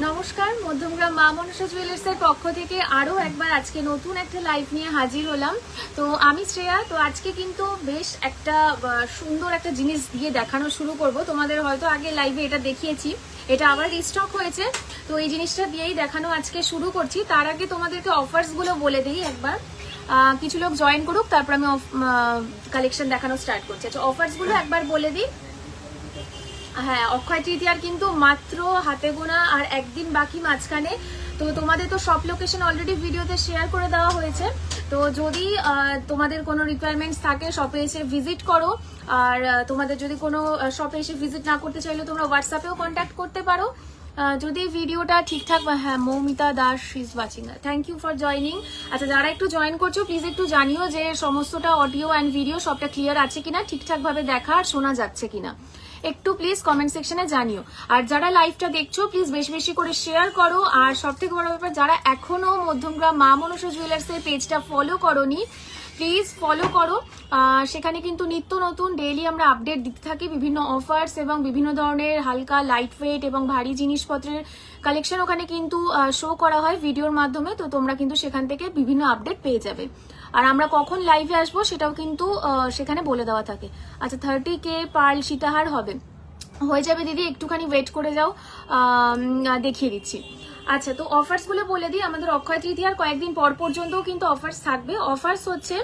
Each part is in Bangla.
নমস্কার, মধ্যমগ্রাম মা মনসা জুয়েলার্সের পক্ষ থেকে আরও একবার আজকে নতুন একটা লাইভ নিয়ে হাজির হলাম। তো আমি শ্রেয়া। তো আজকে কিন্তু বেশ একটা সুন্দর একটা জিনিস দিয়ে দেখানো শুরু করব। তোমাদের হয়তো আগে লাইভে এটা দেখিয়েছি, এটা আবার রিস্টক হয়েছে। তো এই জিনিসটা দিয়েই দেখানো আজকে শুরু করছি। তার আগে তোমাদেরকে অফার্সগুলো বলে দিই একবার। কিছু লোক জয়েন করুক, তারপর আমি কালেকশন দেখানো স্টার্ট করছি। আচ্ছা, অফার্সগুলো একবার বলে দিই। হ্যাঁ, অক্ষয় তৃতীয়ার কিন্তু মাত্র হাতে গোনা আর একদিন বাকি মাঝখানে। তো তোমাদের তো সব লোকেশন অলরেডি ভিডিওতে শেয়ার করে দেওয়া হয়েছে। তো যদি তোমাদের কোনো রিকোয়ারমেন্টস থাকে শপে এসে ভিজিট করো। আর তোমাদের যদি কোনো শপে এসে ভিজিট না করতে চাইলে তোমরা হোয়াটসঅ্যাপেও কন্ট্যাক্ট করতে পারো। যদি ভিডিওটা ঠিকঠাক, হ্যাঁ Moumita Das is watching, thank you for joining. আচ্ছা, যারা একটু জয়েন করছো প্লিজ একটু জানিও যে সমস্তটা অডিও অ্যান্ড ভিডিও সবটা ক্লিয়ার আছে কিনা, ঠিকঠাকভাবে দেখা আর শোনা যাচ্ছে কিনা, একটু প্লিজ কমেন্ট সেকশনে জানিও। আর যারা লাইভটা দেখছো প্লিজ বেশি বেশি করে শেয়ার করো। আর সব থেকে বড় ব্যাপার, যারা এখনো মধ্যমগ্রাম মা মনসা জুয়েলার্সের পেজটা ফলো করোনি প্লিজ ফলো করো। সেখানে কিন্তু নিত্য নতুন ডেইলি আমরা আপডেট দিতে থাকি, বিভিন্ন অফার্স এবং বিভিন্ন ধরনের হালকা লাইট ওয়েট এবং ভারী জিনিসপত্রের কালেকশন ওখানে কিন্তু শো করা হয় ভিডিওর মাধ্যমে। তো তোমরা কিন্তু সেখান থেকে বিভিন্ন আপডেট পেয়ে যাবে। আর আমরা কখন লাইভে আসবো সেটাও কিন্তু সেখানে বলে দেওয়া থাকে। আচ্ছা, 30K পার্ল সীতাহার হয়ে যাবে দিদি, একটুখানি ওয়েট করে যাও, দেখিয়ে দিচ্ছি। আচ্ছা, তো অফার্সগুলো বলে দিই। আমাদের অক্ষয় তৃতীয়ার কয়েকদিন পর পর্যন্তও কিন্তু অফার্স থাকবে। অফার্স হচ্ছে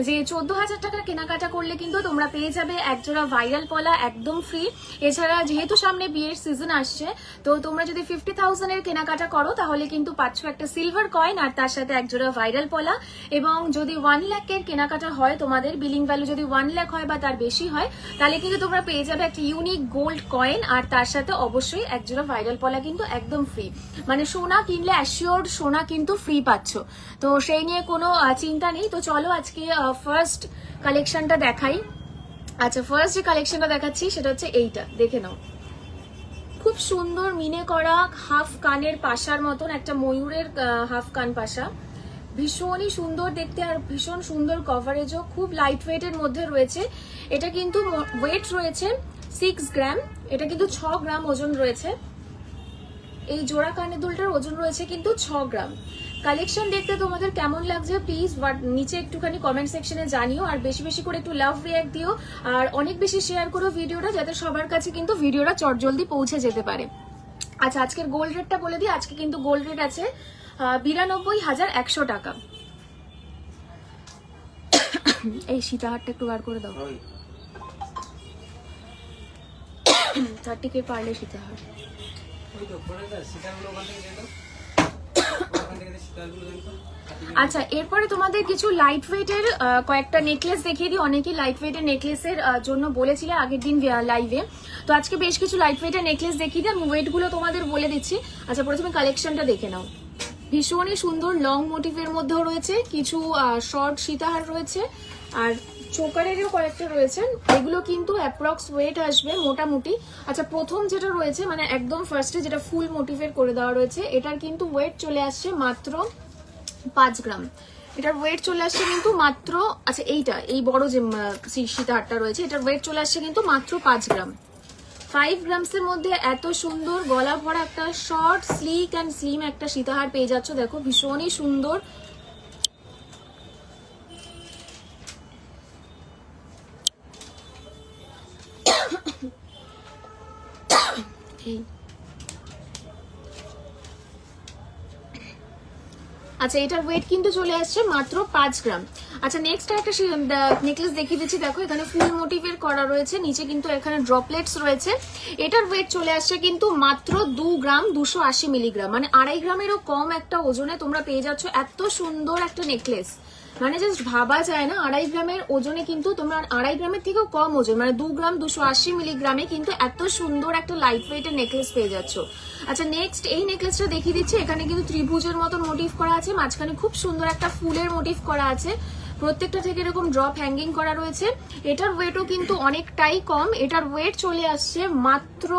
যে 14,000 টাকার কেনাকাটা করলে কিন্তু তোমরা পেয়ে যাবে একজোড়া ভাইরাল পলা একদম ফ্রি। এছাড়া যেহেতু সামনে বিয়ের সিজন আসছে, তো তোমরা যদি 50,000 কেনাকাটা করো তাহলে কিন্তু পাচ্ছ একটা সিলভার কয়েন আর তার সাথে একজোড়া ভাইরাল পলা। এবং যদি 1 লাখের কেনাকাটা হয়, তোমাদের বিলিং ভ্যালু যদি 1 লাখ হয় বা তার বেশি হয়, তাহলে কিন্তু তোমরা পেয়ে যাবে একটা ইউনিক গোল্ড কয়েন আর তার সাথে অবশ্যই একজোড়া ভাইরাল পলা কিন্তু একদম ফ্রি। মানে সোনা কিনলে অ্যাসিওর্ড সোনা কিন্তু ফ্রি পাচ্ছ। তো সেই নিয়ে কোনো চিন্তা নেই। তো চলো আজকে ফার্স্ট কালেকশনটা দেখাই। আচ্ছা, ফার্স্ট যে কালেকশনটা দেখাচ্ছি সেটা হচ্ছে এইটা, দেখে নাও। খুব সুন্দর মিনে করা হাফ কানের পাশার মতন একটা ময়ূরের হাফ কান পাশা, ভীষণই সুন্দর দেখতে আর ভীষণ সুন্দর কভারেজও, খুব লাইট ওয়েটের মধ্যে রয়েছে। এটা কিন্তু ওয়েট রয়েছে 6 গ্রাম, এটা কিন্তু 6 গ্রাম ওজন রয়েছে। এই জোড়া কানের দুলটার ওজন রয়েছে কিন্তু 6 গ্রাম। কালেকশন দেখতে তোমাদের কেমন লাগছে প্লিজ নিচে একটুখানি কমেন্ট সেকশনে জানিও। আর বেশি বেশি করে একটু লাভ রিঅ্যাক্ট দিও আর অনেক বেশি শেয়ার করো ভিডিওটা, যাতে সবার কাছে কিন্তু ভিডিওটা চটজলদি পৌঁছে যেতে পারে। আচ্ছা, আজকের গোল্ড রেটটা বলে দিই। আজকে কিন্তু গোল্ড রেট আছে 92,100 টাকা। এই সীতাহারটা একটু বার করে দাও। 30K পারলে সীতাহার। আচ্ছা, এরপরে তোমাদের কিছু লাইট ওয়েটের কয়েকটা নেকলেস দেখিয়ে দিই। অনেকেই লাইট ওয়েটের নেকলেসের জন্য বলেছিলে আগের দিন লাইভে। তো আজকে বেশ কিছু লাইট ওয়েটের নেকলেস দেখিয়ে দিই। আমি ওয়েটগুলো তোমাদের বলে দিচ্ছি। আচ্ছা, প্রথমে কালেকশনটা দেখে নাও। ভীষণই সুন্দর লং মোটিভের মধ্যেও রয়েছে, কিছু শর্ট সীতাহার রয়েছে আর চোকারেরও কয়েকটা রয়েছে। এগুলো কিন্তু অ্যাপ্রক্স ওয়েট আসবে মোটামুটি। আচ্ছা, প্রথম যেটা রয়েছে মানে একদম ফার্স্টে যেটা ফুল মোটিভের করে দেওয়া রয়েছে, এটার কিন্তু ওয়েট চলে আসছে মাত্র 5 গ্রাম। এটার ওয়েট চলে আসছে কিন্তু মাত্র, আচ্ছা এইটা এই বড় যে সীতাহারটা রয়েছে এটার ওয়েট চলে আসছে কিন্তু মাত্র 5 গ্রাম। 5 গ্রামসের মধ্যে এত সুন্দর গলা ভরা একটা শর্ট স্লিক অ্যান্ড স্লিম একটা সীতাহার পেয়ে যাচ্ছ। দেখো ভীষণই সুন্দর। আচ্ছা, এটার ওয়েট কিন্তু চলে আসছে মাত্র 5 গ্রাম। আচ্ছা, নেক্সট একটা নেকলেস দেখিয়ে দিচ্ছি। দেখো এখানে ফুল মোটিভের করা রয়েছে, নিচে কিন্তু এখানে ড্রপলেটস রয়েছে। এটার ওয়েট চলে আসছে কিন্তু মাত্র 2 গ্রাম 280 মিলিগ্রাম, মানে 2.5 গ্রামেরও কম একটা ওজনে তোমরা পেয়ে যাচ্ছ এত সুন্দর একটা নেকলেস। মানে জাস্ট ভাবা যায় না, 2.5 গ্রামের ওজনে কিন্তু তোমরা 2.5 গ্রামের থেকেও কম ওজন, মানে 2 গ্রাম 280 মিলিগ্রামে কিন্তু এত সুন্দর একটা লাইট ওয়েটের নেকলেস পেয়ে যাচ্ছ। আচ্ছা, নেক্সট এই নেকলেসটা দেখিয়ে দিচ্ছি। এখানে কিন্তু ত্রিভুজের মতন মোটিভ করা আছে, মাঝখানে খুব সুন্দর একটা ফুলের মোটিভ করা আছে, প্রত্যেকটা থেকে এরকম ড্রপ হ্যাঙ্গিং করা রয়েছে। এটার ওয়েটও কিন্তু অনেকটাই কম। এটার ওয়েট চলে আসছে মাত্র,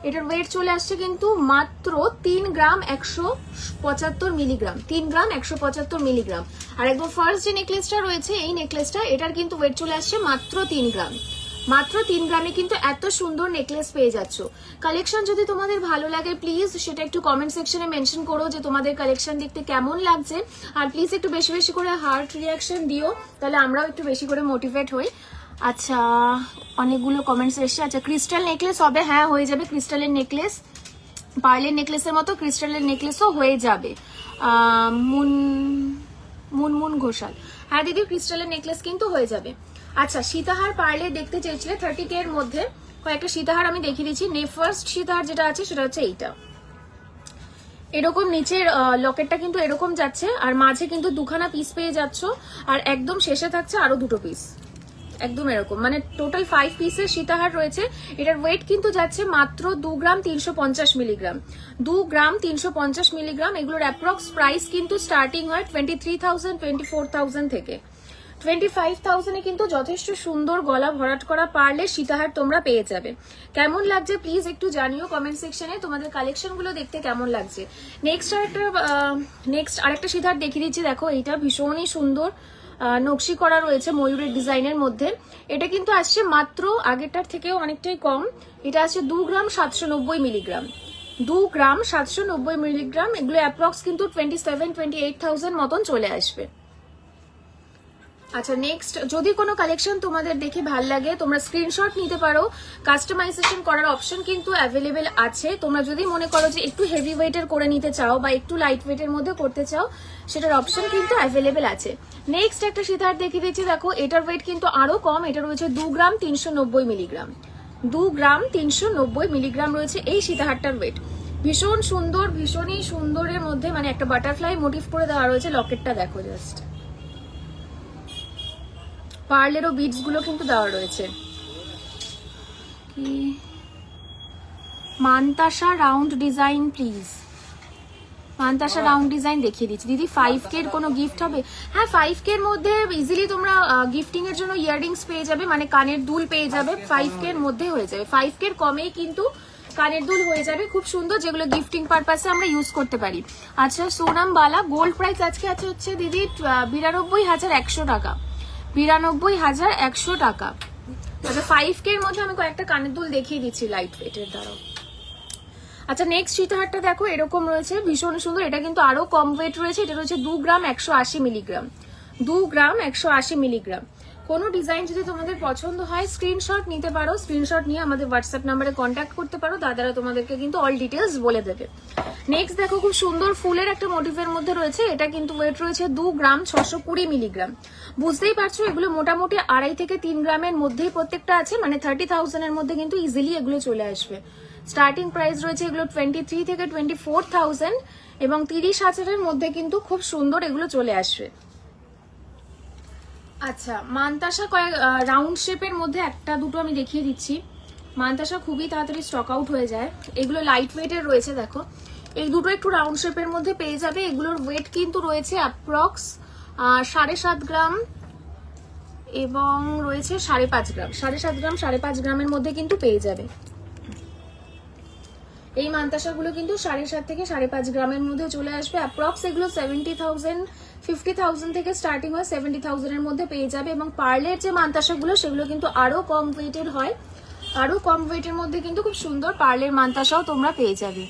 এটার ওয়েট চলে আসছে কিন্তু মাত্র 3 গ্রাম 175 মিলিগ্রাম, 3 গ্রাম 175 মিলিগ্রাম। আর একদম ফার্স্ট যে নেকলেসটা রয়েছে এই নেকলেসটা, এটার কিন্তু ওয়েট চলে আসছে মাত্র 3 গ্রাম। মাত্র 3 গ্রামে কিন্তু এত সুন্দর নেকলেস পেয়ে যাচ্ছ। কালেকশন যদি তোমাদের ভালো লাগে প্লিজ সেটা একটু কমেন্ট সেকশনে মেনশন করো যে তোমাদের কালেকশন দেখতে কেমন লাগছে। আর প্লিজ একটু বেশি বেশি করে হার্ট রিয়াকশন দিও, তাহলে আমরাও একটু বেশি করে মোটিভেট হই। আচ্ছা, অনেকগুলো কমেন্টস এসছে। আচ্ছা, ক্রিস্টাল নেকলেস হবে? হ্যাঁ, হয়ে যাবে। ক্রিস্টালের নেকলেস, পার্লের নেকলেসের মতো ক্রিস্টালের নেকলেসও হয়ে যাবে। মুনমুন ঘোষাল, হ্যাঁ দিদি, ক্রিস্টালের নেকলেস কিন্তু হয়ে যাবে। আচ্ছা, সীতাহার পার্লে দেখতে চেয়েছিলে 30K এর মধ্যে, কয়েকটা সীতাহার আমি দেখিয়ে দিচ্ছি। ফার্স্ট সীতাহার যেটা আছে সেটা হচ্ছে এইটা, এরকম নিচের লকেটটা কিন্তু এরকম যাচ্ছে, আর মাঝে কিন্তু দুখানা পিস পেয়ে যাচ্ছ, আর একদম শেষে থাকছে আরো দুটো পিস, একদম এরকম, মানে টোটাল 5 পিসের সীতাহার রয়েছে। এটার ওয়েট কিন্তু যাচ্ছে মাত্র 2 গ্রাম 350 মিলিগ্রাম, 2 গ্রাম 350 মিলিগ্রাম। এগুলোর অ্যাপ্রক্স প্রাইস কিন্তু স্টার্টিং হয় 23,000 24,000 থেকে। 25,000 এ কিন্তু যথেষ্ট সুন্দর গলা ভরাট করা পারলে সীতাহার তোমরা পেয়ে যাবে। কেমন লাগছে প্লিজ একটু জানিও কমেন্ট সেকশনে, তোমাদের কালেকশন গুলো দেখতে কেমন লাগছে। নেক্সট আরেকটা সীতাহার দেখিয়ে দিচ্ছি, দেখো এইটা ভীষণই সুন্দর নকশি করা রয়েছে ময়ূরের ডিজাইনের মধ্যে। এটা কিন্তু আসছে মাত্র আগেরটার থেকেও অনেকটাই কম, এটা আসছে 2 গ্রাম 790 মিলিগ্রাম, 2 গ্রাম 790 মিলিগ্রাম। এগুলো অ্যাপ্রক্স কিন্তু 27-28,000 মতন চলে আসবে। আচ্ছা, নেক্সট যদি কোনো কালেকশন তোমাদের দেখে ভাল লাগে তোমরা স্ক্রিনশট নিতে পারো, কাস্টমাইজেশন করার অপশন কিন্তু অ্যাভেলেবেল আছে। তোমরা যদি মনে করো যে একটু হেভি ওয়েটের করে নিতে চাও বা একটু লাইট ওয়েটের মধ্যে করতে চাও, সেটার অপশন কিন্তু অ্যাভেলেবেল আছে। নেক্সট একটা সীতাহার দেখিয়ে দিচ্ছি, দেখো এটার ওয়েট কিন্তু আরো কম, এটা রয়েছে 2 গ্রাম 390 মিলিগ্রাম, 2 গ্রাম 390 মিলিগ্রাম রয়েছে এই সীতাহারটার ওয়েট। ভীষণ সুন্দর, ভীষণই সুন্দরের মধ্যে মানে একটা বাটারফ্লাই মোটিভ করে দেওয়া রয়েছে। লকেটটা দেখো জাস্ট, পার্লেরও বিডস গুলো কিন্তু দেওয়া রয়েছে। মানতাসা রাউন্ড ডিজাইন প্লিজ, মানতাসা রাউন্ড ডিজাইন দেখিয়ে দিচ্ছি দিদি। 5K এর কোনো গিফট হবে? হ্যাঁ, 5K এর মধ্যে ইজিলি তোমরা গিফটিং এর জন্য ইয়াররিংস পেয়ে যাবে, মানে কানের দুল পেয়ে যাবে। 5K এর মধ্যে হয়ে যাবে, 5K এর কমেই কিন্তু কানের দুল হয়ে যাবে খুব সুন্দর, যেগুলো গিফটিং পারপাসে আমরা ইউজ করতে পারি। আচ্ছা, সোনাম বালা গোল্ড প্রাইস আজকে আছে হচ্ছে দিদি 92,100 টাকা, 92,100 টাকা। আচ্ছা, 5K এর মধ্যে আমি কয়েকটা কানের দুল দেখিয়ে দিচ্ছি লাইট ওয়েটের দ্বারা। আচ্ছা, নেক্সট সীতাহারটা দেখো এরকম রয়েছে, ভীষণ সুন্দর। এটা কিন্তু আরো কম ওয়েট রয়েছে, এটা রয়েছে 2 গ্রাম 180 মিলিগ্রাম, 2 গ্রাম 180 মিলিগ্রাম। কোনো ডিজাইন যদি তোমাদের পছন্দ হয় স্ক্রিনশট নিতে পারো, স্ক্রিনশট নিয়ে আমাদের হোয়াটসঅ্যাপ নাম্বারে কন্ট্যাক্ট করতে পারো, দাদারা তোমাদেরকে কিন্তু অল ডিটেলস বলে দেবে। নেক্সট দেখো খুব সুন্দর ফুলের একটা মোটিভের মধ্যে রয়েছে, এটা কিন্তু ওয়েট রয়েছে 2 গ্রাম 620 মিলিগ্রাম। বুঝতেই পারছো এগুলো মোটামুটি 2.5 থেকে 3 গ্রামের মধ্যেই প্রত্যেকটা আছে, মানে 30,000 এর মধ্যে কিন্তু ইজিলি এগুলো চলে আসবে। স্টার্টিং প্রাইস রয়েছে এগুলো 23 থেকে 24,000 এবং 30,000 এর মধ্যে কিন্তু খুব সুন্দর এগুলো চলে আসবে। আচ্ছা, মানতাসা কয়েক রাউন্ড শেপের মধ্যে একটা দুটো আমি দেখিয়ে দিচ্ছি। মানতাসা খুবই তাড়াতাড়ি স্টক আউট হয়ে যায়, এগুলো লাইট ওয়েটের রয়েছে। দেখো এই দুটো একটু রাউন্ড শেপের মধ্যে পেয়ে যাবে, এগুলোর ওয়েট কিন্তু রয়েছে অ্যাপ্রক্স 7.5 গ্রাম এবং রয়েছে 5.5 গ্রাম, 7.5 গ্রাম 5.5 গ্রামের মধ্যে কিন্তু পেয়ে যাবে। এই মানতাসাগুলো কিন্তু 7.5 থেকে 5.5 গ্রামের মধ্যে চলে আসবে। অ্যাপ্রক্স এগুলো 70,000 50,000 থেকে স্টার্টিং হয়, 70,000 এর মধ্যে পেয়ে যাবে। এবং পার্লের যে মানতাসাগুলো সেগুলো কিন্তু আরো কম ওয়েটের হয়, আরো কম ওয়েটের মধ্যে কিন্তু খুব সুন্দর পার্লের মানতাসাও তোমরা পেয়ে যাবে।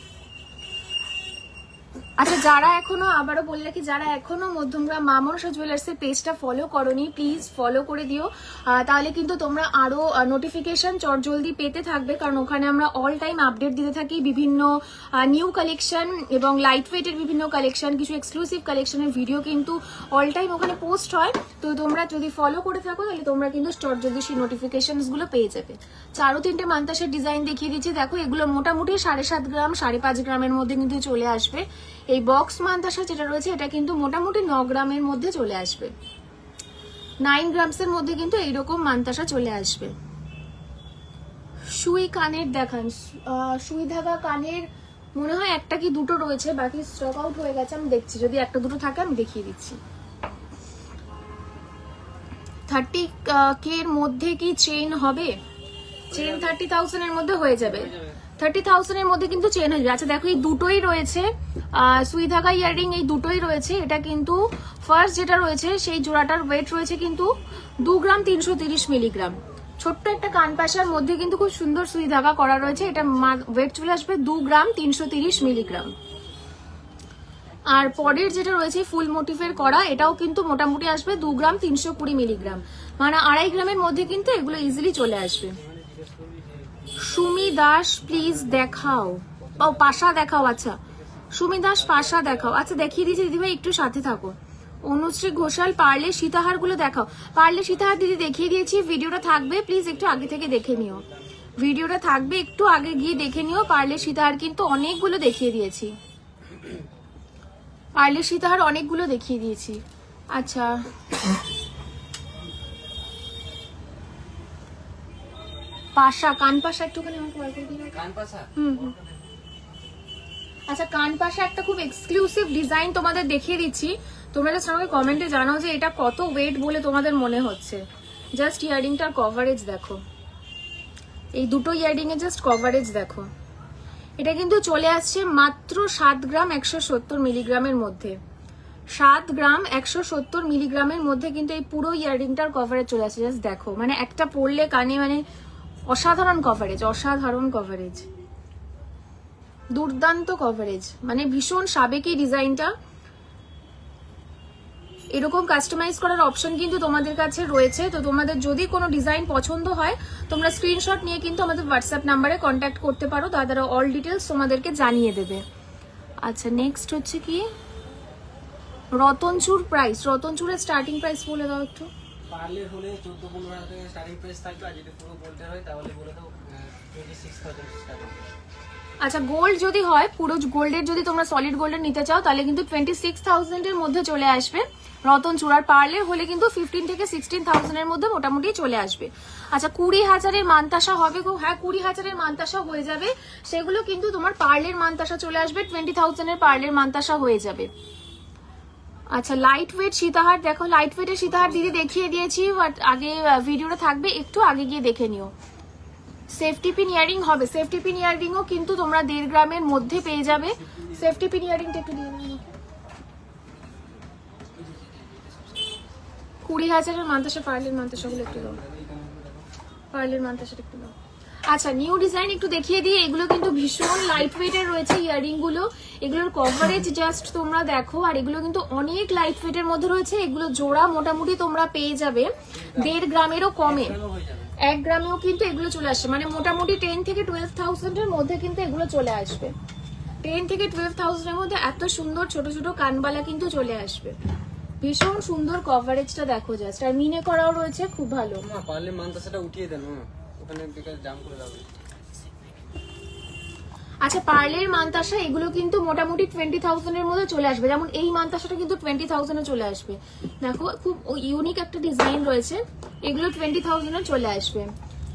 আচ্ছা, যারা এখনো আবারও বলে রাখি, যারা এখনো মধ্যমগ্রাম মা মনসা জুয়েলার্স এর পেজটা ফলো করোনি প্লিজ ফলো করে দিও, তাহলে কিন্তু তোমরা আরো নোটিফিকেশন চটজলদি পেতে থাকবে, কারণ ওখানে আমরা অল টাইম আপডেট দিতে থাকি বিভিন্ন নিউ কালেকশন এবং লাইট ওয়েটের বিভিন্ন কালেকশন, কিছু এক্সক্লুসিভ কালেকশনের ভিডিও কিন্তু অল টাইম ওখানে পোস্ট হয়। তো তোমরা যদি ফলো করে থাকো তাহলে তোমরা কিন্তু চটজলদি সেই নোটিফিকেশনস গুলো পেয়ে যাবে। 4-3টে মানতাসের ডিজাইন দেখিয়ে দিচ্ছি, দেখো এগুলো মোটামুটি 7.5 গ্রাম 5.5 গ্রামের মধ্যে কিন্তু চলে আসবে। এই বক্স মানতাসা যেটা রয়েছে এটা কিন্তু মোটামুটি 9 গ্রামের মধ্যে চলে আসবে, 9 গ্রামসের মধ্যে কিন্তু এইরকম মানতাসা চলে আসবে। সুই কানের দেখান, সুই ধাগা কানের মনে হয় একটা কি দুটো রয়েছে, বাকি স্টক আউট হয়ে গেছে। আমি দেখছি যদি একটা দুটো থাকে আমি দেখিয়ে দিচ্ছি। 30K এর মধ্যে কি চেইন হবে? চেইন 30,000 এর মধ্যে হয়ে যাবে, 30,000 এর মধ্যে কিন্তু চেন হয়ে যাবে। আচ্ছা দেখো এই দুটোই রয়েছে, সুই ধাগা ইয়াররিং এই দুটোই রয়েছে। এটা কিন্তু ফার্স্ট যেটা রয়েছে সেই জোড়াটার ওয়েট রয়েছে কিন্তু 2 গ্রাম 330 মিলিগ্রাম, ছোট্ট একটা কানপাশার মধ্যে কিন্তু খুব সুন্দর সুই ধাগা করা রয়েছে। এটা ওয়েট চলে আসবে 2 গ্রাম 330 মিলিগ্রাম। আর পরের যেটা রয়েছে ফুল মোটিভের করা, এটাও কিন্তু মোটামুটি আসবে 2 গ্রাম 320 মিলিগ্রাম, মানে 2.5 গ্রামের মধ্যে কিন্তু এগুলো ইজিলি চলে আসবে। সুমি দাস প্লিজ দেখাও, ও পাশা দেখাও। আচ্ছা সুমি দাস পাশা দেখাও, আচ্ছা দেখিয়ে দিয়েছি দিদিভাই, একটু সাথে থাকো। অনুশ্রী ঘোষাল পার্লে সীতাহার গুলো দেখাও। পার্লে সীতাহার দিদি দেখিয়ে দিয়েছি, ভিডিওটা থাকবে, প্লিজ একটু আগে থেকে দেখে নিও। ভিডিওটা থাকবে, একটু আগে গিয়ে দেখে নিও। পার্লে সীতাহার কিন্তু অনেকগুলো দেখিয়ে দিয়েছি, পার্লে সীতাহার অনেকগুলো দেখিয়ে দিয়েছি। আচ্ছা পাশা, কান পাশা একটুখানি আমাকে বার করে দিও। কান পাশা, আচ্ছা কান পাশা একটা খুব এক্সক্লুসিভ ডিজাইন তোমাদের দেখিয়ে দিচ্ছি। তোমরা জাস্ট আমাকে কমেন্টে জানাও যে এটা কত ওয়েট বলে তোমাদের মনে হচ্ছে। জাস্ট ইয়ারিংটার কভারেজ দেখো, এই দুটো ইয়ারিং এর জাস্ট কভারেজ দেখো। এটা কিন্তু চলে আসছে মাত্র 7 গ্রাম 170 মিলিগ্রামের মধ্যে। 7 গ্রাম 170 মিলিগ্রামের মধ্যে কিন্তু এই পুরো ইয়ারিংটার কভারেজ চলে আসছে। জাস্ট দেখো, মানে একটা পরলে কানে মানে অসাধারণ কভারেজ, অসাধারণ কভারেজ, দুর্দান্ত কভারেজ, মানে ভীষণ সাবেকি ডিজাইনটা। এরকম কাস্টমাইজ করার অপশন কিন্তু তোমাদের কাছে রয়েছে। তো তোমাদের যদি কোনো ডিজাইন পছন্দ হয় তোমরা স্ক্রিনশট নিয়ে কিন্তু আমাদের হোয়াটসঅ্যাপ নাম্বারে কন্ট্যাক্ট করতে পারো, দাদারা অল ডিটেলস তোমাদেরকে জানিয়ে দেবে। আচ্ছা নেক্সট হচ্ছে কি রতনচুর প্রাইস, রতনচুরের স্টার্টিং প্রাইস বলে দাও একটু। পার্লের হলে 14-15 হাজার টাকা স্টার্টিং প্রাইস থাকবে, আর যদি পুরো গোল্ডের হয় তাহলে বলে দাও 26,000 স্টার্টিং। আচ্ছা গোল্ড যদি হয়, পুরো গোল্ডের যদি তোমরা সলিড গোল্ডের নিতে চাও তাহলে কিন্তু 26,000 এর মধ্যে চলে আসবে রতন চূড়ার। পার্লের হলে কিন্তু 15 থেকে 16,000 এর মধ্যে মোটামুটি চলে আসবে। আচ্ছা 20,000 মানতাসা হবে গো, হ্যাঁ 20,000 মানতাসা হয়ে যাবে, সেগুলো কিন্তু তোমার পার্লের মানতাসা চলে আসবে, 20,000 এর পার্লের মানতাসা হয়ে যাবে। আচ্ছা লাইট ওয়েট সীতাহার দেখো, লাইট ওয়েটের সীতাহার দিদি দেখিয়ে দিয়েছি, বাট আগে ভিডিওটা থাকবে, একটু আগে গিয়ে দেখে নিও। সেফটি পিন ইয়ারিং হবে, সেফটি পিন ইয়ারিংও কিন্তু তোমরা 1.5 গ্রামের মধ্যে পেয়ে যাবে। সেফটি পিন ইয়ারিংটা একটু দিয়ে দাও। 20,000 মানতাসা, পার্লের মানতাসাগুলো একটু দাও, পার্লের মানতাসাটা একটু দাও। আচ্ছা নিউ ডিজাইন একটু দেখিয়ে দিই, এগুলো কিন্তু ভীষণ লাইট ওয়েটের রয়েছে ইয়ারিং গুলো, এগুলোর কভারেজ জাস্ট তোমরা দেখো, আর এগুলো কিন্তু অনেক লাইট ওয়েটের মধ্যে রয়েছে। এগুলো জোড়া মোটামুটি তোমরা পেয়ে যাবে 1.5 গ্রামেরও কমে, 1 গ্রামেও কিন্তু এগুলো চলে আসছে, মানে মোটামুটি 10 থেকে 12,000 এর মধ্যে কিন্তু এগুলো চলে আসবে। 10 থেকে 12,000 এর মধ্যে এত সুন্দর ছোট ছোট কানবালা কিন্তু চলে আসবে। ভীষণ সুন্দর কভারেজটা দেখো জাস্ট, আর মিনে করাও রয়েছে খুব ভালো। মা পারলে মানতাসাটা উঠিয়ে দেন, ওখানে বেকার জাম করে দাও। আচ্ছা পার্লের মানতাসা এগুলো কিন্তু মোটামুটি 20,000 এর মধ্যে চলে আসবে, যেমন এই মানতাসাটা কিন্তু 20,000 এ চলে আসবে। দেখো খুব ইউনিক একটা ডিজাইন রয়েছে, এগুলো 20,000 এ চলে আসবে।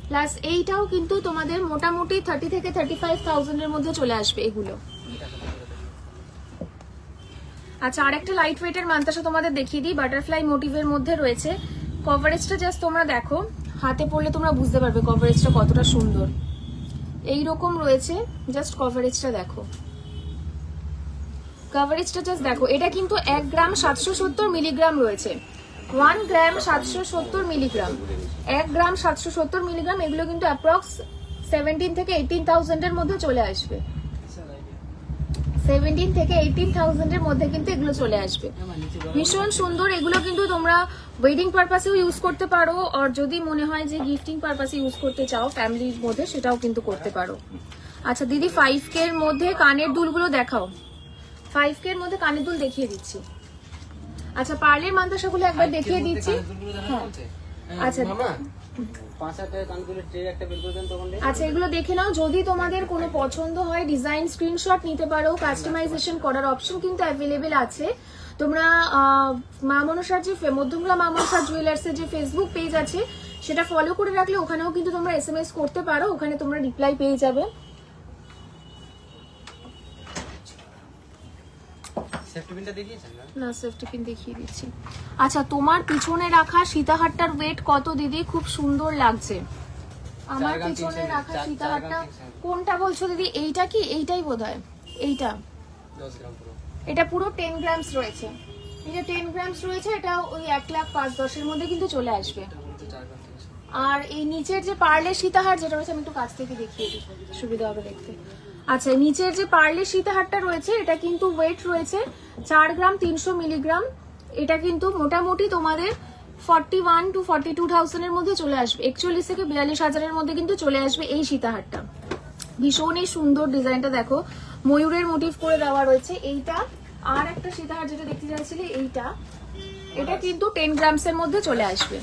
প্লাস এইটাও কিন্তু তোমাদের মোটামুটি 30 থেকে 35,000 এর মধ্যে চলে আসবে এগুলো। আচ্ছা আরেকটা লাইট ওয়েটের মানতাসা তোমাদের দেখিয়ে দিই, বাটারফ্লাই মোটিভের মধ্যে রয়েছে। কভারেজটা জাস্ট তোমরা দেখো, হাতে পড়লে তোমরা বুঝতে পারবে কভারেজটা কতটা সুন্দর। এইরকম রয়েছে, জাস্ট কভারেজটা দেখো, কভারেজটা জাস্ট দেখো। এটা কিন্তু 1 গ্রাম 770 মিলিগ্রাম রয়েছে, 1 গ্রাম 770 মিলিগ্রাম, 1 গ্রাম 770 মিলিগ্রাম। এগুলো কিন্তু অ্যাপ্রক্স 17 থেকে 18,000 এর মধ্যে চলে আসবে, 17 থেকে 18,000 এর মধ্যে কিন্তু এগুলো চলে আসবে। ভীষণ সুন্দর, এগুলো কিন্তু তোমরা ওয়েডিং পারপাসেও ইউজ করতে পারো, আর যদি মনে হয় যে গিফটিং পারপাসে ইউজ করতে চাও ফ্যামিলির মধ্যে, সেটাও কিন্তু করতে পারো। আচ্ছা দিদি 5K এর মধ্যে কানের দুলগুলো দেখাও, 5K এর মধ্যে কানের দুল দেখিয়ে দিচ্ছি। আচ্ছা পার্লের মানতাসাগুলো একবার দেখিয়ে দিচ্ছি। হ্যাঁ আচ্ছা আচ্ছা এগুলো দেখে নাও, যদি তোমাদের কোনো পছন্দ হয় ডিজাইন স্ক্রিনশট নিতে পারো, কাস্টমাইজেশন করার অপশন কিন্তু অ্যাভেলেবেল আছে। তোমরা মা মনসার যে মধ্যমগ্রাম মা মনসা জুয়েলার্সের যে ফেসবুক পেজ আছে সেটা ফলো করে রাখলে ওখানেও কিন্তু তোমরা SMS করতে পারো, ওখানে তোমরা রিপ্লাই পেয়ে যাবে। না সেফটি পিন দেখিয়ে দিচ্ছি। আচ্ছা তোমার পিছনে রাখা সীতাহারটার ওয়েট কত দিদি? খুব সুন্দর লাগছে আমার পিছনে রাখা সীতাহারটা। কোনটা বলছো দিদি? এইটা কি? এইটাই বোধহয়, এইটা 10 গ্রাম পুরো। এটা পুরো 10 গ্রামস রয়েছে, এটা 10 গ্রামস রয়েছে, এটা ওই 1,05,10 এর মধ্যে কিন্তু চলে আসবে। আর এই নিচের যে পার্লের সীতাহার যেটা রয়েছে, আমি একটু কাছ থেকে দেখিয়ে দিই, সুবিধা হবে দেখতে। আচ্ছা, নিচের যে পার্লের সীতাহারটা রয়েছে এটা কিন্তু ওয়েট রয়েছে 4 গ্রাম 300 মিলিগ্রাম। এটা কিন্তু মোটামুটি তোমাদের 41 to 42,000 এর মধ্যে চলে আসবে, 41 থেকে 42,000 মধ্যে কিন্তু চলে আসবে এই সীতাহারটা। ভীষণই সুন্দর ডিজাইনটা দেখো, ময়ূরের মোটিভ করে দেওয়া রয়েছে এইটা। আর একটা সীতাহার যেটা দেখতে চাইছিলে এইটা, এটা কিন্তু 10 গ্রামসের মধ্যে চলে আসবে,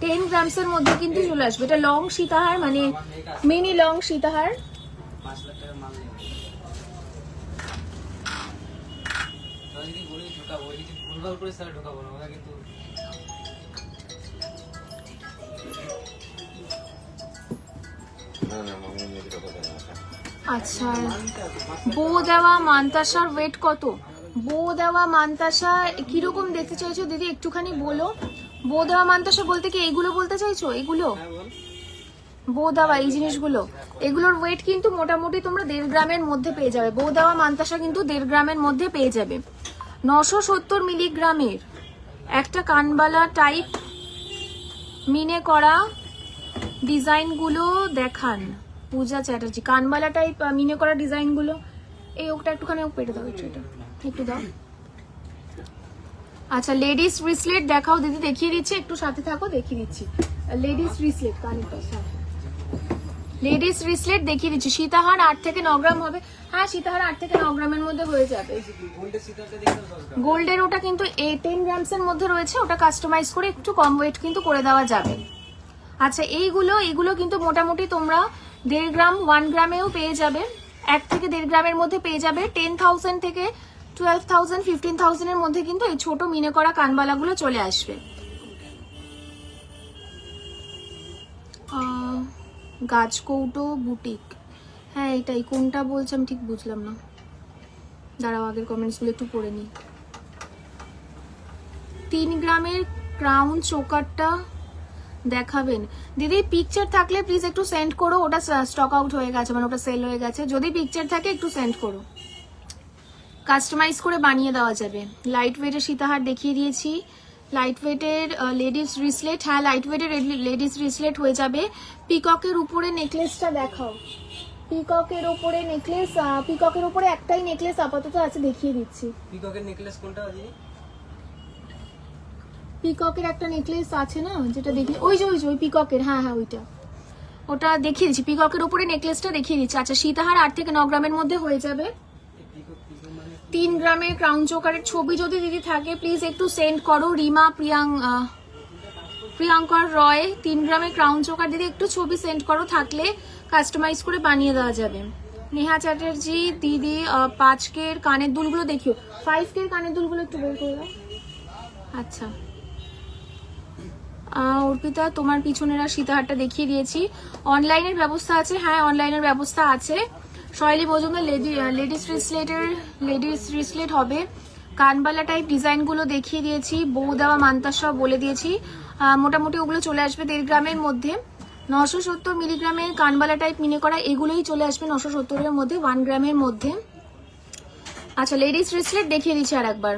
10 গ্রামসের মধ্যে কিন্তু চলে আসবে। এটা লং সীতাহার, মানে মিনি লং সীতাহার। 5 লাখ টাকার মাল নেবে। তো যদি বলি ঢোকাবো, যদি ভুলভাল করে স্যার ঢোকাবো না, ওরা কিন্তু আচ্ছা, বো দেওয়া মানতাসার ওয়েট কত? বো দেওয়া মানতাসা কিরকম দেখতে চাইছো দিদি একটুখানি বলো। বো দেওয়া মানতাসা বলতে কি এইগুলো বলতে চাইছো? এগুলো বো দেওয়া এই জিনিসগুলো, এগুলোর ওয়েট কিন্তু মোটামুটি তোমরা 1.5 গ্রামের মধ্যে পেয়ে যাবে। বো দেওয়া মানতাসা কিন্তু 1.5 গ্রামের মধ্যে পেয়ে যাবে। 970 মিলিগ্রামের একটা কানবালা টাইপ মিনে করা ডিজাইনগুলো দেখান পূজা চ্যাটার্জি। কানবালা টাইপ মিনে করা ডিজাইনগুলো, এই ওটা একটুখানি পেটে দাও, এটা একটু দাও। আচ্ছা, লেডিস ব্রেসলেট দেখাও দিদি, দেখিয়ে দিচ্ছি, একটু সাথে থাকো, দেখিয়ে দিচ্ছি। লেডিস ব্রেসলেট, কানের পাশে লেডিস ব্রেসলেট দেখিয়ে দিচ্ছি। সীতাহার 8 থেকে 9 গ্রাম হবে। হ্যাঁ, সীতাহার 8 থেকে 9 গ্রামের মধ্যে হয়ে যাবে। গোল্ডের সিটারটা দেখতে 10 গ্রাম। গোল্ডের ওটা কিন্তু 10 গ্রামসের মধ্যে রয়েছে, ওটা কাস্টমাইজ করে একটু কম ওয়েট কিন্তু করে দেওয়া যাবে। আচ্ছা, এগুলো কিন্তু মোটামুটি তোমরা 1.5 গ্রাম 1 গ্রামেও পেয়ে যাবে, 1 থেকে 1.5 গ্রামের মধ্যে পেয়ে যাবে। 10,000 থেকে 12,000 15,000 এর মধ্যে কিন্তু এই ছোট মিনে করা কানবালাগুলো চলে আসবে। গাছকৌটো বুটিক, হ্যাঁ এটাই। কোনটা বলছি আমি ঠিক বুঝলাম না, দাঁড়াও আগের কমেন্টসগুলো একটু পড়ে নিই। 3 গ্রামের ক্রাউন চোকারটা দেখাবেন দিদি? পিকচার থাকলে প্লিজ একটু সেন্ড করো, ওটা স্টক আউট হয়ে গেছে, মানে ওটা সেল হয়ে গেছে। যদি পিকচার থাকে একটু সেন্ড করো, কাস্টমাইজ করে বানিয়ে দেওয়া যাবে। লাইট ওয়েটের সীতাহার দেখিয়ে দিয়েছি, লাইট ওয়েটের লেডিস ব্রেসলেট, হ্যাঁ লাইট ওয়েটের লেডিস ব্রেসলেট হয়ে যাবে। পিককের উপরে নেকলেসটা দেখাও, পিককের উপরে নেকলেস, পিককের উপরে একটাই নেকলেস আপাতত আছে, দেখিয়ে দিচ্ছি। পিককের নেকলেস কোনটা আছে? পিককের একটা নেকলেস আছে না, যেটা দেখি ওই যে ওই পিককের, হ্যাঁ হ্যাঁ ওইটা, ওটা দেখিয়ে দিচ্ছি। পিককের উপরে নেকলেসটা দেখিয়ে দিচ্ছি। আচ্ছা, সীতাহার 8 থেকে 9 গ্রামের মধ্যে হয়ে যাবে। 3 গ্রামের ক্রাউন চোকারের ছবি যদি দিদি থাকে প্লিজ একটু সেন্ড করো। রিমা প্রিয়াঙ্কর রয়, 3 গ্রামের ক্রাউন চোকার দিদি একটু ছবি সেন্ড করো, থাকলে কাস্টমাইজ করে বানিয়ে দেওয়া যাবে। নেহা চ্যাটার্জি দিদি 5K এর কানের দুলগুলো দেখিও, 5K এর কানের দুলগুলো একটু বের করে দাও। আচ্ছা, অর্পিতা তোমার পিছনেরা সীতাহারটা দেখিয়ে দিয়েছি। অনলাইনের ব্যবস্থা আছে, হ্যাঁ অনলাইনের ব্যবস্থা আছে। শৈলী মজুমদার লেডিস ব্রেসলেট হবে। কানবালা টাইপ ডিজাইনগুলো দেখিয়ে দিয়েছি, বউ দেওয়া মানতাসা বলে দিয়েছি। মোটামুটি ওগুলো চলে আসবে 1.5 গ্রামের মধ্যে। 970 মিলিগ্রামের কানবালা টাইপ মিনে করা, এগুলোই চলে আসবে 970 এর মধ্যে, 1 গ্রামের মধ্যে। আচ্ছা, লেডিস ব্রেসলেট দেখিয়ে দিচ্ছি আর একবার।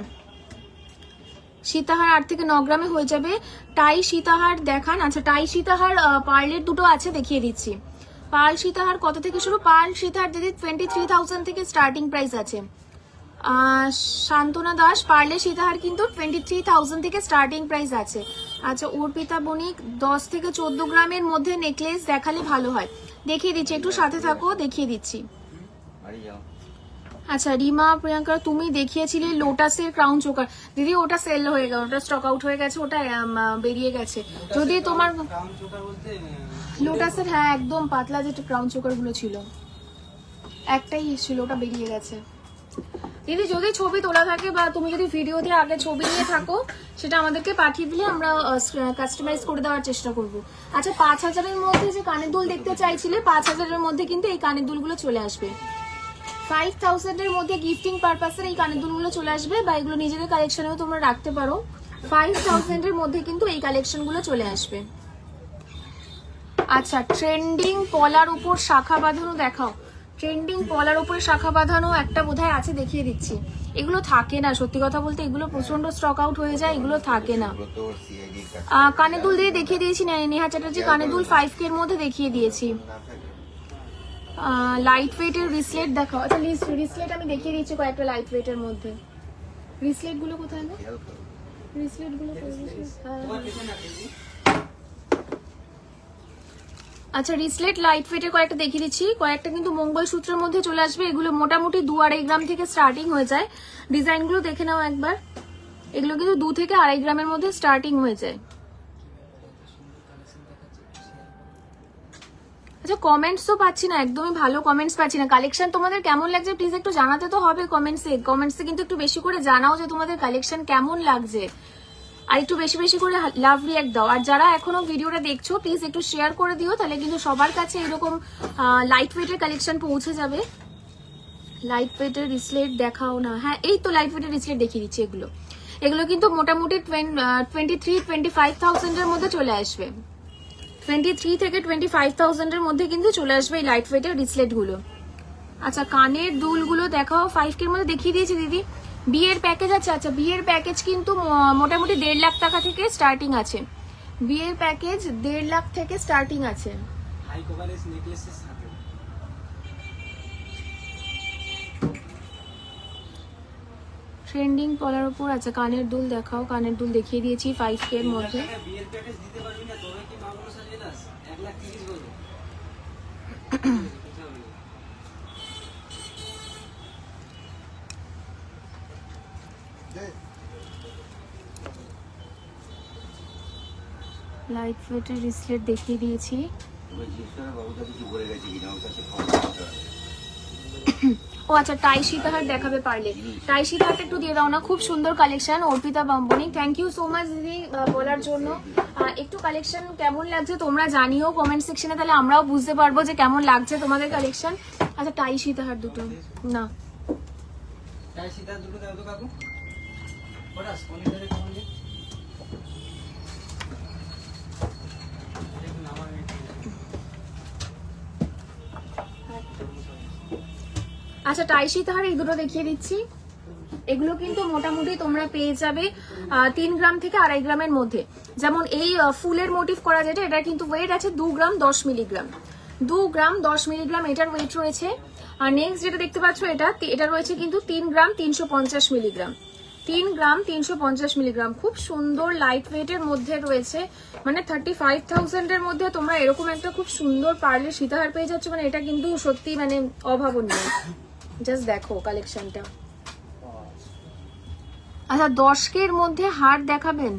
সীতাহার 8 থেকে 9 গ্রামে হয়ে যাবে। টাই সীতাহার দেখান। আচ্ছা, টাই সীতাহার পার্লের দুটো আছে, দেখিয়ে দিচ্ছি। পার্ল সীতাহার কত থেকে শুরু? পার্ল সীতাহার দিদি 23,000 থেকে স্টার্টিং প্রাইস আছে। শান্তনা দাস, পার্লের সীতাহার কিন্তু 23,000 থেকে স্টার্টিং প্রাইস আছে। আচ্ছা, অর্পিতা বণিক 10 থেকে 14 গ্রামের মধ্যে নেকলেস দেখালে ভালো হয়, দেখিয়ে দিচ্ছি, একটু সাথে থাকো, দেখিয়ে দিচ্ছি। আচ্ছা, রিমা প্রিয়াঙ্কা তুমি দেখিয়েছিলে লোটাসের ক্রাউন চোকার দিদি, ওটা সেল হয়ে গেল, ওটা স্টক আউট হয়ে গেছে, ওটা বেরিয়ে গেছে। যদি তোমার ক্রাউন চোকার বলতে লোটাসের, হ্যাঁ একদম পাতলা যেটা ক্রাউন চোকার গুলো ছিল, একটাই ছিল, ওটা বেরিয়ে গেছে। দিদি যদি ছবি তোলা থাকে বা তুমি যদি ভিডিও দিয়ে আগে ছবি নিয়ে থাকো, সেটা আমাদেরকে পাঠিয়ে দিলে আমরা কাস্টমাইজ করে দেওয়ার চেষ্টা করব। আচ্ছা, 5,000-এর মধ্যে যে কানের দুল দেখতে চাইছিলে, 5,000-এর মধ্যে কিন্তু এই কানের দুলগুলো চলে আসবে। 5,000-এর মধ্যে গিফটিং পারপাসের এই কানের দুলগুলো চলে আসবে, বা এগুলো নিজেদের কালেকশনেও তোমরা রাখতে পারো। 5,000-এর মধ্যে কিন্তু এই কালেকশনগুলো চলে আসবে। আচ্ছা, ট্রেন্ডিং পলার উপর শাখা বাঁধানো দেখাও। ট্রেন্ডিং পলার উপরে শাখা বাঁধানো একটা বোধহয় আছে, দেখিয়ে দিচ্ছি। এগুলো থাকে না, সত্যি কথা বলতে এগুলো প্রচন্ড স্টক আউট হয়ে যায়, এগুলো থাকে না। কানের দুল দিয়ে দেখিয়ে দিয়েছি নেহা চ্যাটার্জি, কানের দুল 5K এর মধ্যে দেখিয়ে দিয়েছি। লাইট ওয়েটের রিসলেট দেখাও। আচ্ছা রিসলেট আমি দেখিয়ে দিচ্ছি কয়েকটা লাইট ওয়েটের মধ্যে। রিসলেট গুলো কোথায় না, রিসলেট গুলো আচ্ছা রিসলেট লাইট ওয়েটের কয়েকটা দেখিয়ে দিচ্ছি। কয়েকটা কিন্তু মঙ্গলসূত্রের মধ্যে চলে আসবে, এগুলো মোটামুটি 2-2.5 গ্রাম থেকে স্টার্টিং হয়ে যায়। ডিজাইনগুলো দেখে নাও একবার, এগুলো কিন্তু 2 থেকে 2.5 গ্রামের মধ্যে স্টার্টিং হয়ে যায়। আচ্ছা কমেন্টস তো পাচ্ছি না, একদমই ভালো কমেন্টস পাচ্ছি না। কালেকশন তোমাদের কেমন লাগছে প্লিজ একটু জানাতে তো হবে কমেন্টসে কিন্তু একটু বেশি করে জানাও যে তোমাদের কালেকশন কেমন লাগছে, আর একটু বেশি বেশি করে লাভ রিঅ্যাক্ট দাও। আর যারা এখনো ভিডিওটা দেখছো প্লিজ একটু শেয়ার করে দিও, তাহলে কিন্তু সবার কাছে এরকম লাইট ওয়েটের কালেকশন পৌঁছে যাবে। লাইট ওয়েটের রিসলেট দেখাও না। হ্যাঁ এই তো লাইট ওয়েটের রিসলেট দেখিয়ে দিচ্ছি। এগুলো কিন্তু মোটামুটি 23-25,000 এর মধ্যে চলে আসবে। 23 থেকে 25,000 এর মধ্যে কিন্তু চলে আসবে এই লাইট ওয়েটের রিসলেট গুলো। আচ্ছা কানের দুলগুলো দেখাও, 5K এর মধ্যে দেখিয়ে দিয়েছি দিদি। বিয়ের প্যাকেজ আছে, আচ্ছা বিয়ের প্যাকেজ কিন্তু মোটামুটি 1.5 লাখ টাকা থেকে স্টার্টিং আছে। বিয়ের প্যাকেজ 1.5 লাখ থেকে স্টার্টিং আছে। হাই কভারেজ নেকলেসের সাথে ট্রেন্ডিং পলার উপর। আচ্ছা কানের দুল দেখাও, কানের দুল দেখিয়ে দিয়েছি 5K এর মধ্যে। বিয়ের প্যাকেজ দিতে পারবি না, তোরা কি মা মনসা জুয়েলার্স 1,30,000 বলে। লাইট ওয়েটের রিসলেট দেখিয়ে দিয়েছি। ও আচ্ছা টাই সীতাহার দেখাবে পারলে, টাই সীতাহারটা একটু দিয়ে দাও না, খুব সুন্দর কালেকশন। অর্পিতা বাম্বনি থ্যাংক ইউ সো মাচ দিদি বলার জন্য। একটু কালেকশন কেমন লাগছে তোমরা জানিও কমেন্ট সেকশনে, তাহলে আমরাও বুঝতে পারবো যে কেমন লাগছে তোমাদের কালেকশন। আচ্ছা টাই সীতাহার দুটো না, টাই সীতাহার দুটো দাও তো কাকু। ওটা স্পনিটারে কেমন দিই দেখুন আমার আচ্ছা টাই সীতাহার এই দুটো দেখিয়ে দিচ্ছি। এগুলো কিন্তু মোটামুটি তোমরা পেয়ে যাবে 3 গ্রাম থেকে 2.5 গ্রামের মধ্যে। যেমন এই ফুলের মোটিভ করা যেটা, এটা কিন্তু ওয়েট আছে 2 গ্রাম 10 মিলিগ্রাম, 2 গ্রাম 10 মিলিগ্রাম এটার ওয়েট রয়েছে। আর নেক্সট যেটা দেখতে পাচ্ছ এটা রয়েছে কিন্তু 3 গ্রাম 350 মিলিগ্রাম, 3 গ্রাম 350 মিলিগ্রাম। খুব সুন্দর লাইট ওয়েটের মধ্যে রয়েছে, মানে 35,000 এর মধ্যে তোমরা এরকম একটা খুব সুন্দর পার্লের সীতাহার পেয়ে যাচ্ছ, মানে এটা কিন্তু সত্যি মানে অভাবনীয়। জাস্ট দেখো কালেকশনটা। আচ্ছা 10K এর মধ্যে হার দেখাবেন,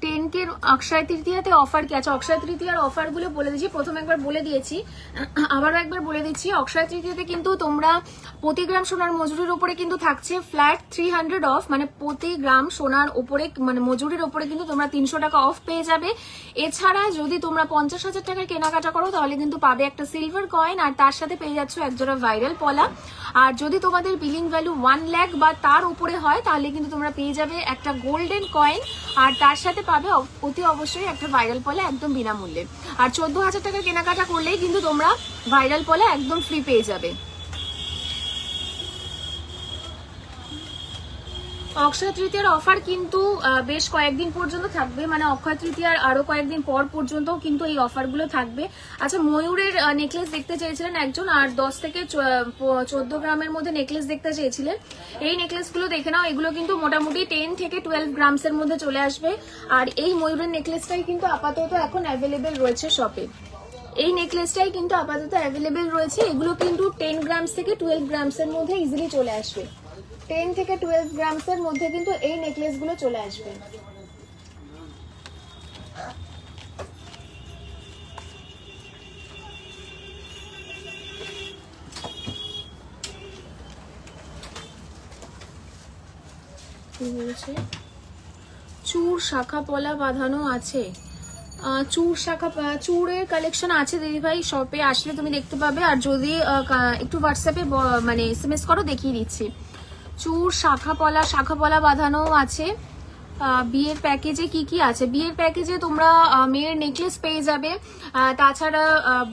10K অক্ষয় তৃতীয়াতে অফার কি আছে? অক্ষয় তৃতীয়ার অফার গুলো বলে দিচ্ছি, প্রথম একবার বলে দিয়েছি, আবারও একবার বলে দিচ্ছি। অক্ষয় তৃতীয়াতে কিন্তু তোমরা প্রতি গ্রাম সোনার মজুরির উপরে কিন্তু থাকছে ফ্ল্যাট 300 অফ, মানে প্রতি গ্রাম সোনার উপরে মানে মজুরির উপরে কিন্তু তোমরা 300 টাকা অফ পেয়ে যাবে। এছাড়া যদি তোমরা 50,000 টাকার কেনাকাটা করো তাহলে কিন্তু পাবে একটা সিলভার কয়েন, আর তার সাথে পেয়ে যাচ্ছ একজোড়া ভাইরাল পলা। আর যদি তোমাদের বিলিং ভ্যালু 1 লাখ বা তার উপরে হয় তাহলে কিন্তু তোমরা পেয়ে যাবে একটা গোল্ডেন কয়েন, আর তার সাথে পাবে অতি অবশ্যই একটা ভাইরাল পলা একদম বিনামূল্যে। আর 14,000 টাকার কেনাকাটা করলেই কিন্তু তোমরা ভাইরাল পলা একদম ফ্রি পেয়ে যাবে। অক্ষয় তৃতীয়ার অফার কিন্তু বেশ কয়েকদিন পর্যন্ত থাকবে, মানে অক্ষয় তৃতীয়ার আরো কয়েকদিন পর পর্যন্ত কিন্তু এই অফারগুলো থাকবে। আচ্ছা ময়ূরের নেকলেস দেখতে চেয়েছিলেন একজন, আর 10 থেকে 14 গ্রামের মধ্যে নেকলেস দেখতে চেয়েছিলেন, এই নেকলেসগুলো দেখে নাও। এগুলো কিন্তু মোটামুটি 10 থেকে 12 গ্রামসের মধ্যে চলে আসবে। আর এই ময়ূরের নেকলেসটাই কিন্তু আপাতত এখন অ্যাভেলেবেল রয়েছে শপে, এই নেকলেসটাই কিন্তু আপাতত অ্যাভেলেবেল রয়েছে। এগুলো কিন্তু 10 গ্রামস থেকে 12 গ্রামসের মধ্যে ইজিলি চলে আসবে, 10 থেকে 12 গ্রামসের মধ্যে কিন্তু এই নেকলেসগুলো চলে আসবে। চূড় শাখা পলা বাঁধানো আছে, চূড়ের কালেকশন আছে দিদিভাই, শপে আসলে তুমি দেখতে পাবে। আর যদি একটু হোয়াটসঅ্যাপে মানে SMS করো দেখিয়ে দিচ্ছি। চূড় শাখা পলা বাঁধানো আছে, বিয়ের প্যাকেজে কি কি আছে? বিয়ের প্যাকেজে তোমরা মেয়ের নেকলেস পেয়ে যাবে, তাছাড়া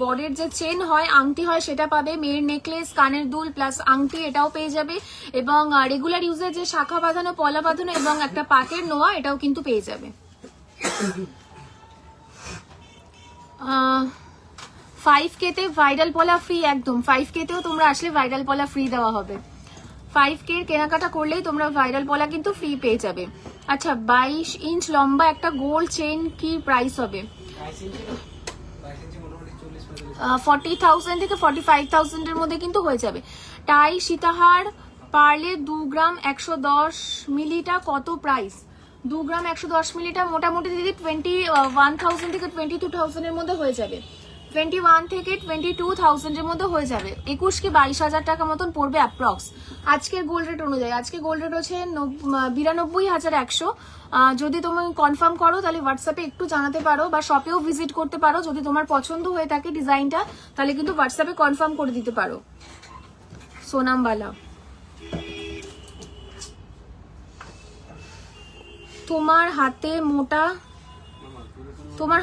বরের যে চেন হয়, আংটি হয়, সেটা পাবে, মেয়ের নেকলেস, কানের দুল প্লাস আংটি এটাও পেয়ে যাবে, এবং রেগুলার ইউজের যে শাখা বাঁধানো, পলা বাঁধানো এবং একটা পাটের নোয়া এটাও কিন্তু পেয়ে যাবে। 5K তে ভাইরাল পলা ফ্রি, একদম 5K তেও তোমরা আসলে ভাইরাল পলা ফ্রি দেওয়া হবে। 5K এর কেনাকাটা করলেই তোমরা ভাইরাল পলা কিন্তু ফ্রি পেয়ে যাবে। আচ্ছা, 22 ইঞ্চ লম্বা একটা গোল্ড চেইন কি প্রাইস হবে? 40,000 থেকে 45,000 এর মধ্যে কিন্তু হয়ে যাবে। টাই সীতাহার পারলে 2 গ্রাম 110 মিলিটা কত প্রাইস? 2 গ্রাম 110 মিলিটা মোটামুটি দিদি 21,000 থেকে 22,000 এর মধ্যে হয়ে যাবে। 21 থেকে 22,000 এর মধ্যে হয়ে যাবে। 21 কি 22,000 টাকা মতন পড়বে অ্যাপ্রক্স আজকের গোল্ড রেট অনুযায়ী। আজকে গোল্ড রেট হচ্ছে 92,100। যদি তুমি কনফার্ম করো তাহলে হোয়াটসঅ্যাপে একটু জানাতে পারো, বা শপেও ভিজিট করতে পারো। যদি তোমার পছন্দ হয়ে থাকে ডিজাইনটা, তাহলে কিন্তু হোয়াটসঅ্যাপে কনফার্ম করে দিতে পারো। সোনামবালা, তোমার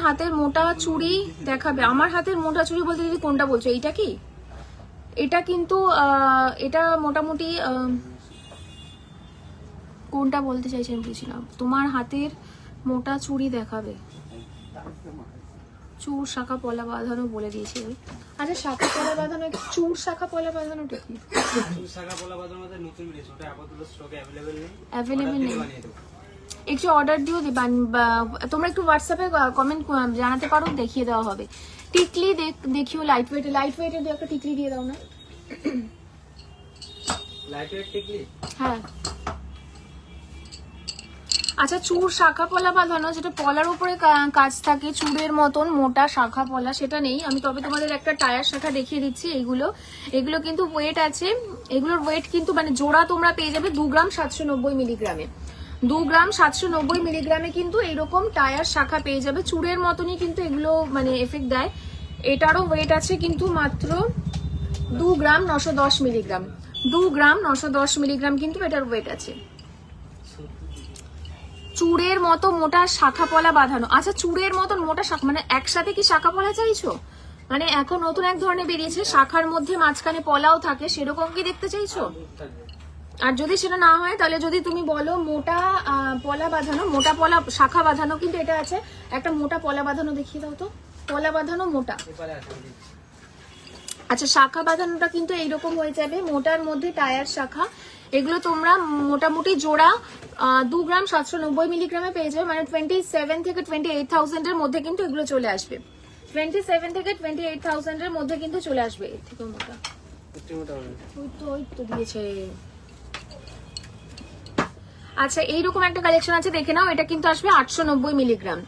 হাতের মোটা চুড়ি দেখাবে। আমার হাতের মোটা চুড়ি বলতে দিদি কোনটা বলছো? এইটা কি? এটা কিন্তু এটা মোটামুটি কোনটা বলতে চাইছেন বুঝলাম। তোমার হাতের মোটা চুড়ি দেখাবে, চুর শাখা পলা বাঁধানো বলে দিয়েছি। আচ্ছা, শাখা পলা বাঁধানো, চুর শাখা পলা বাঁধানোটা কি? চুর শাখা পলা বাঁধানোর মধ্যে নতুন বেরিয়েছে, ওটা আপাতত স্টকে অ্যাভেলেবেল নেই। একটু অর্ডার দিও, তোমরা একটু হোয়াটসঅ্যাপে কমেন্ট জানাতে পারো, দেখিয়ে দেওয়া হবে। টিকলি দেখিও লাইট ওয়েটের দিয়ে একটা টিকলি দিয়ে দাও না। লাইট ওয়েট টিকলি, হ্যাঁ। আচ্ছা, চুর শাখা পলা বাঁধানো, যেটা পলার উপরে কাজ থাকে চুরের মতন মোটা শাখা পলা, সেটা নেই। আমি তবে তোমাদের একটা টায়ার শাখা দেখিয়ে দিচ্ছি। এগুলো কিন্তু ওয়েট আছে, এগুলোর ওয়েট কিন্তু মানে জোড়া তোমরা পেয়ে যাবে 2 গ্রাম 790 মিলিগ্রামে। 2 গ্রাম 790 মিলিগ্রামে কিন্তু এইরকম টায়ার শাখা পেয়ে যাবে। চুরের মতনই কিন্তু এগুলো মানে এফেক্ট দেয়। এটারও ওয়েট আছে কিন্তু মাত্র 2 গ্রাম 910 মিলিগ্রাম। 2 গ্রাম 910 মিলিগ্রাম কিন্তু এটার ওয়েট আছে। চুড়ের মতো মোটা শাখা পলা বাঁধানো। আচ্ছা, চুড়ের মতন মোটা শাখা মানে একসাথে কি শাখা পলা চাইছো? মানে এখন নতুন এক ধরনের বেরিয়েছে, শাখার মধ্যে মাঝখানে পলাও থাকে, সেরকম কি দেখতে চাইছো? আর যদি সেটা না হয়, তাহলে যদি তুমি বলো মোটা পলা বাঁধানো, মোটা পলা শাখা বাঁধানো, কিন্তু এটা আছে একটা মোটা পলা বাঁধানো, দেখিয়ে দাও তো। পলা বাঁধানো মোটা। আচ্ছা, শাখা বাঁধানোটা কিন্তু এইরকম হয়ে যাবে, মোটার মধ্যে টায়ার শাখা। এগুলো তোমরা মোটামুটি জোড়া 2 গ্রাম 790 মিলিগ্রামে পেয়ে যাবে, মানে 27 থেকে 28,000 এর মধ্যে কিন্তু এগুলো চলে আসবে। 27 থেকে 28,000 এর মধ্যে কিন্তু চলে আসবে। এর থেকে মোটা ওই তো দিয়েছে। আচ্ছা, এইরকম একটা কালেকশন আছে, দেখে নাও। এটা কিন্তু আসবে 890 মিলিগ্রাম।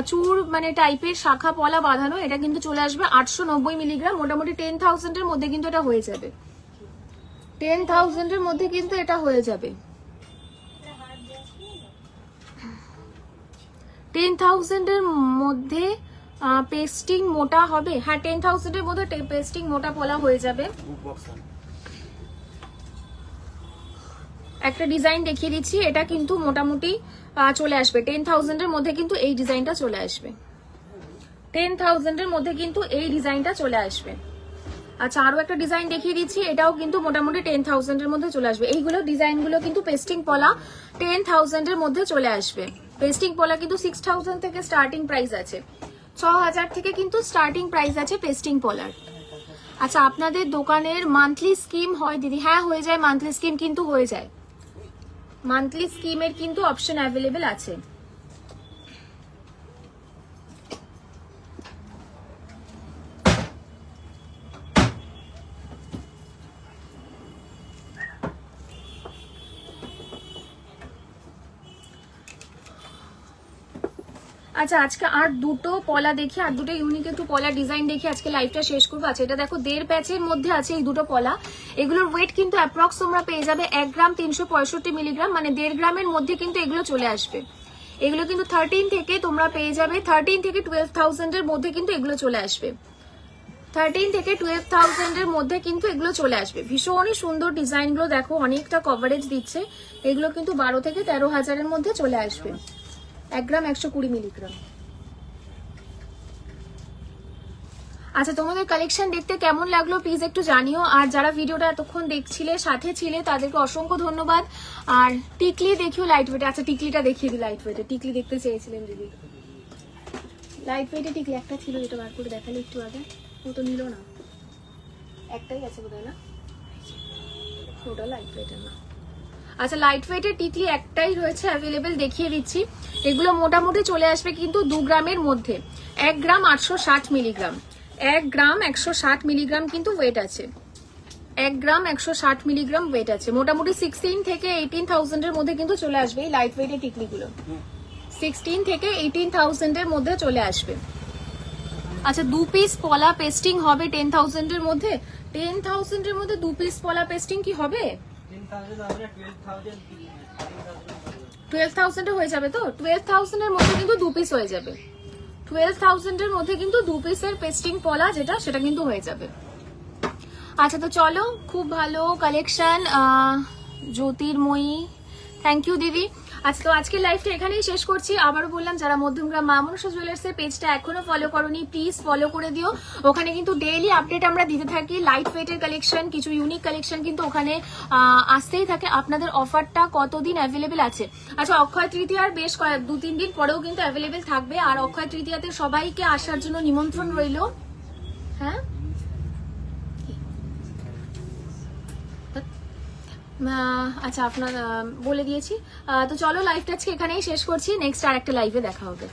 চুর মানে টাইপের শাখা পলা বাঁধানো, এটা কিন্তু চলে আসবে 890 মিলিগ্রাম। মোটামুটি 10,000 এর মধ্যে কিন্তু এটা হয়ে যাবে। 10,000 এর মধ্যে কিন্তু এটা হয়ে যাবে। 10,000 এর মধ্যে পেস্টিং মোটা হবে। হ্যাঁ, 10,000 এর মধ্যে পেস্টিং মোটা পলা হয়ে যাবে। একটা ডিজাইন দেখিয়ে দিচ্ছি, এটা কিন্তু মোটামুটি চলে আসবে 10,000 এর মধ্যে কিন্তু এই ডিজাইনটা চলে আসবে। 10,000 এর মধ্যে কিন্তু এই ডিজাইনটা চলে আসবে। আচ্ছা, আরো একটা ডিজাইন দেখিয়ে দিচ্ছি, এটাও কিন্তু মোটামুটি 10,000 এর মধ্যে চলে আসবে। এইগুলো ডিজাইনগুলো কিন্তু পেস্টিং পলা 10,000 এর মধ্যে চলে আসবে। পেস্টিং পলা কিন্তু 6,000 থেকে স্টার্টিং প্রাইস আছে, 6,000 থেকে কিন্তু স্টার্টিং প্রাইস আছে পেস্টিং পলার। আচ্ছা, আপনাদের দোকানের মান্থলি স্কিম হয় দিদি? হ্যাঁ, হয়ে যায়, মান্থলি স্কিম কিন্তু হয়ে যায়। মান্থলি স্কিমের কিন্তু অপশন অ্যাভেলেবেল আছে। আচ্ছা, আজকে আর দুটো পলা দেখি, আর দুটো ইউনিক একটু পলা ডিজাইন দেখি, আজকে লাইভটা শেষ করবো। আচ্ছা, এটা দেখো 1.5 প্যাচের মধ্যে আছে এই দুটো পলা। এগুলোর ওয়েট কিন্তু অ্যাপ্রক্স তোমরা পেয়ে যাবে 1 গ্রাম 365 মিলিগ্রাম, মানে 1.5 গ্রামের মধ্যে কিন্তু এগুলো চলে আসবে। এগুলো কিন্তু 13 থেকে তোমরা পেয়ে যাবে 13 থেকে 12,000 এর মধ্যে কিন্তু এগুলো চলে আসবে। 13 থেকে 12,000 এর মধ্যে কিন্তু এগুলো চলে আসবে। ভীষণই সুন্দর ডিজাইনগুলো দেখো, অনেকটা কভারেজ দিচ্ছে। এগুলো কিন্তু 12 থেকে 13,000 এর মধ্যে চলে আসবে। 1 গ্রাম 120 মিলিগ্রাম। আচ্ছা, তোমাদের কালেকশন দেখতে কেমন লাগলো প্লিজ একটু জানিও। আর যারা ভিডিওটা এতক্ষণ দেখছিলে, সাথে ছিলে, তাদেরকে অসংখ্য ধন্যবাদ। আর টিকলি দেখিও লাইট ওয়েটে। আচ্ছা, টিকলিটা দেখিয়ে দিই লাইট ওয়েটে। টিকলি দেখতে চেয়েছিলেন দিদি। লাইট ওয়েটে টিকলি একটা ছিল, যেটা বার করে দেখালে একটু আগে। ও তো নিল না, একটাই আছে বোধহয় না, ওটা লাইট ওয়েটের না। আচ্ছা, লাইট ওয়েটের টিকলি একটাই রয়েছে অ্যাভেলেবেল, দেখিয়ে দিচ্ছি। এগুলো মোটামুটি চলে আসবে কিন্তু 2 গ্রামের মধ্যে। 1 গ্রাম 860 মিলিগ্রাম। 1 গ্রাম 160 মিলিগ্রাম কিন্তু ওয়েট আছে। 1 গ্রাম 160 মিলিগ্রাম ওয়েট আছে। মোটামুটি 16 থেকে 18,000 এর মধ্যে কিন্তু চলে আসবে এই লাইট ওয়েটের টিকলিগুলো। 16 থেকে 18,000 এর মধ্যে চলে আসবে। আচ্ছা, 2 পিস পলা পেস্টিং হবে 10,000 এর মধ্যে। 10,000 এর মধ্যে 2 পিস পলা পেস্টিং কি হবে? 12,000 এ হয়ে যাবে তো? 12,000 এর মধ্যে কিন্তু 2 পিস হয়ে যাবে। 12,000 এর মধ্যে কিন্তু 2 পিসের পেস্টিং পলা যেটা, সেটা কিন্তু হয়ে যাবে। আচ্ছা, তো চলো, খুব ভালো কালেকশন। জ্যোতির্ময়ী, থ্যাংক ইউ দিদি। আচ্ছা, তো আজকের লাইভটা এখানেই শেষ করছি। আবারও বললাম, যারা মধ্যমগ্রাম মা মনসা জুয়েলার্সের পেজটা এখনো ফলো করোনি, প্লিজ ফলো করে দিও। ওখানে কিন্তু ডেইলি আপডেট আমরা দিতে থাকি। লাইট ওয়েটের কালেকশন, কিছু ইউনিক কালেকশন কিন্তু ওখানে আসতেই থাকে। আপনাদের অফারটা কতদিন অ্যাভেলেবেল আছে? আচ্ছা, অক্ষয় তৃতীয়ার বেশ 2-3 দিন পরেও কিন্তু অ্যাভেলেবেল থাকবে। আর অক্ষয় তৃতীয়াতে সবাইকে আসার জন্য নিমন্ত্রণ রইল। হ্যাঁ, আচ্ছা, আপনার বলে দিয়েছি। তো চলো, লাইভটা আজকে এখানেই শেষ করছি। নেক্সট আর একটা লাইভে দেখা হবে।